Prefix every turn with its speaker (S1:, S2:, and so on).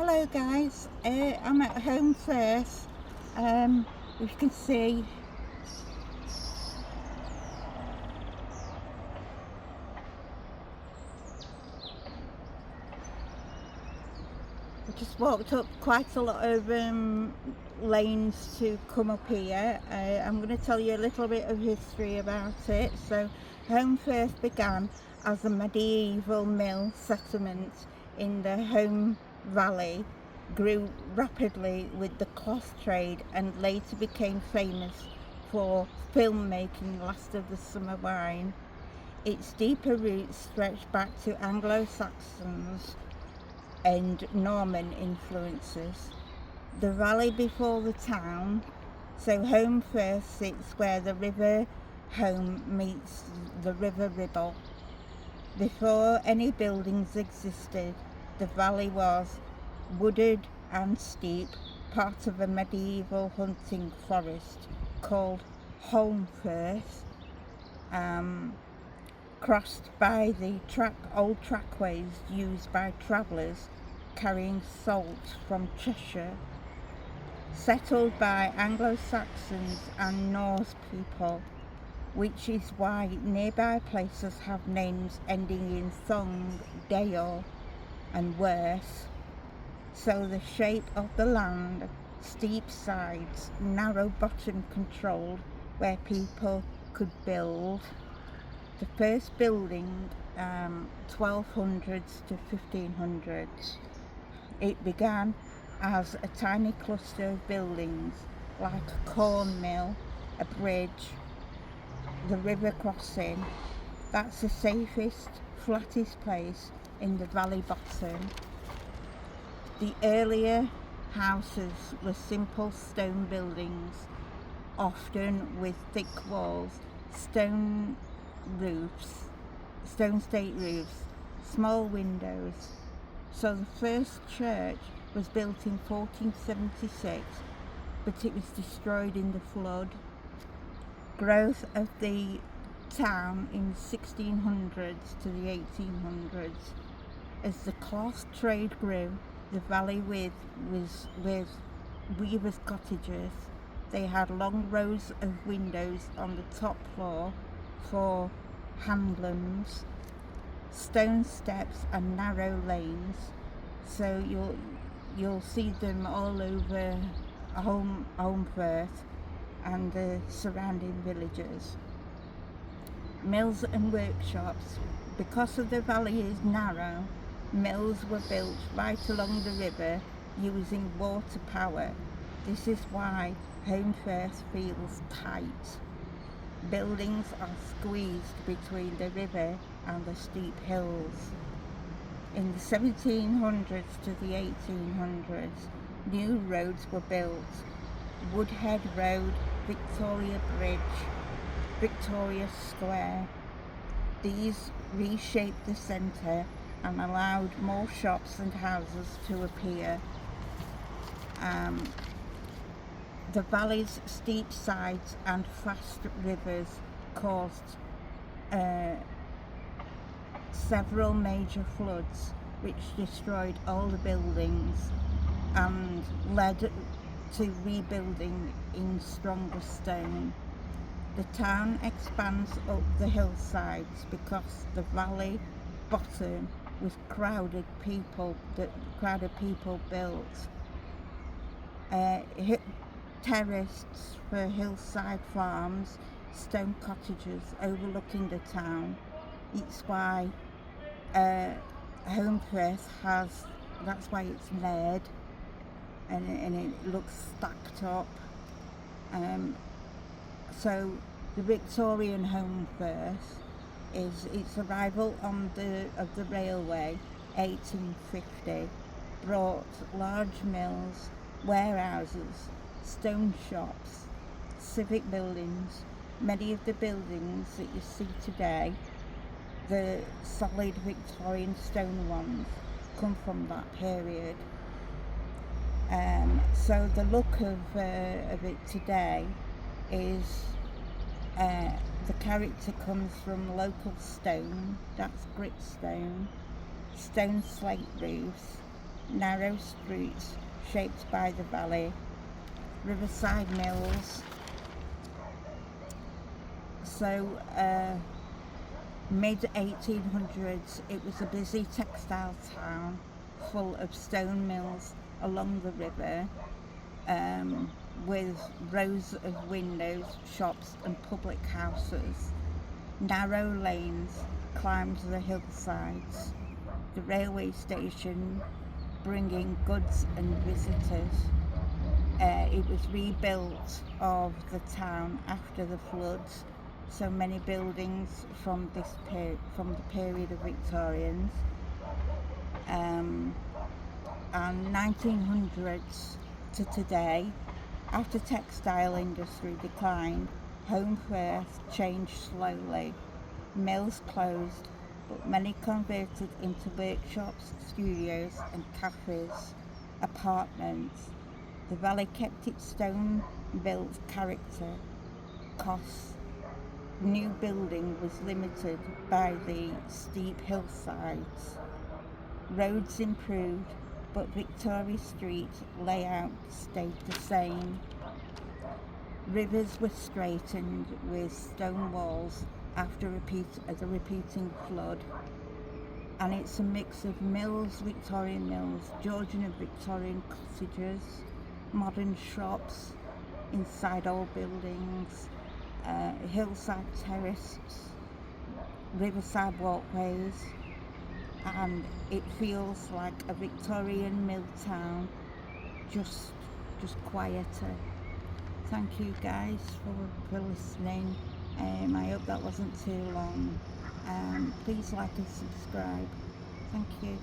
S1: Hello guys, I'm at Holmfirth. If you can see, I just walked up quite a lot of lanes to come up here. I'm going to tell you a little bit of history about it. So Holmfirth began as a medieval mill settlement in the Home Valley, grew rapidly with the cloth trade and later became famous for filmmaking Last of the Summer Wine. Its deeper roots stretch back to Anglo-Saxons and Norman influences. The valley before the town, so Holmfirth sits where the river Holme meets the river Ribble. Before any buildings existed, the valley was wooded and steep, part of a medieval hunting forest called Holmfirth, crossed by the old trackways used by travellers carrying salt from Cheshire. Settled by Anglo-Saxons and Norse people, which is why nearby places have names ending in thong, dale and worse. So the shape of the land, steep sides, narrow bottom controlled where people could build. The first building, 1200s to 1500s. It began as a tiny cluster of buildings like a corn mill, a bridge, the river crossing. That's the safest, flattest place in the valley bottom. The earlier houses were simple stone buildings, often with thick walls, stone state roofs, small windows. So the first church was built in 1476, but it was destroyed in the flood. Growth of the town in 1600s to the 1800s. As the cloth trade grew, the valley was with weavers' cottages. They had long rows of windows on the top floor for handlooms, stone steps and narrow lanes. So you'll see them all over Holmfirth and the surrounding villages. Mills and workshops. Because of the valley is narrow, mills were built right along the river using water power. This is why Holmfirth feels tight. Buildings are squeezed between the river and the steep hills. In the 1700s to the 1800s, new roads were built. Woodhead Road, Victoria Bridge, Victoria Square. These reshaped the centre and allowed more shops and houses to appear. The valley's steep sides and fast rivers caused several major floods which destroyed all the buildings and led to rebuilding in stronger stone. The town expands up the hillsides because the valley bottom was crowded people built. Terraced for hillside farms, stone cottages overlooking the town. It's why Holmfirth that's why it's layered and it looks stacked up. So the Victorian Holmfirth is its arrival of the railway, 1850, brought large mills, warehouses, stone shops, civic buildings. Many of the buildings that you see today, the solid Victorian stone ones, come from that period. So the look of it today is the character comes from local stone, that's grit stone, stone slate roofs, narrow streets shaped by the valley, riverside mills. So mid 1800s it was a busy textile town full of stone mills along the river, with rows of windows, shops and public houses. Narrow lanes climbed the hillsides. The railway station bringing goods and visitors. It was rebuilt of the town after the floods, so many buildings from from the period of Victorians. And 1900s to today, after textile industry declined, Holmfirth changed slowly. Mills closed, but many converted into workshops, studios and cafes, apartments. The valley kept its stone-built character. Costs. New building was limited by the steep hillsides. Roads improved, but Victoria Street layout stayed the same. Rivers were straightened with stone walls after the repeating flood. And it's a mix of mills, Victorian mills, Georgian and Victorian cottages, modern shops inside old buildings, hillside terraces, riverside walkways, and it feels like a Victorian mill town, just quieter. Thank you guys for listening. I hope that wasn't too long. Please like and subscribe. Thank you.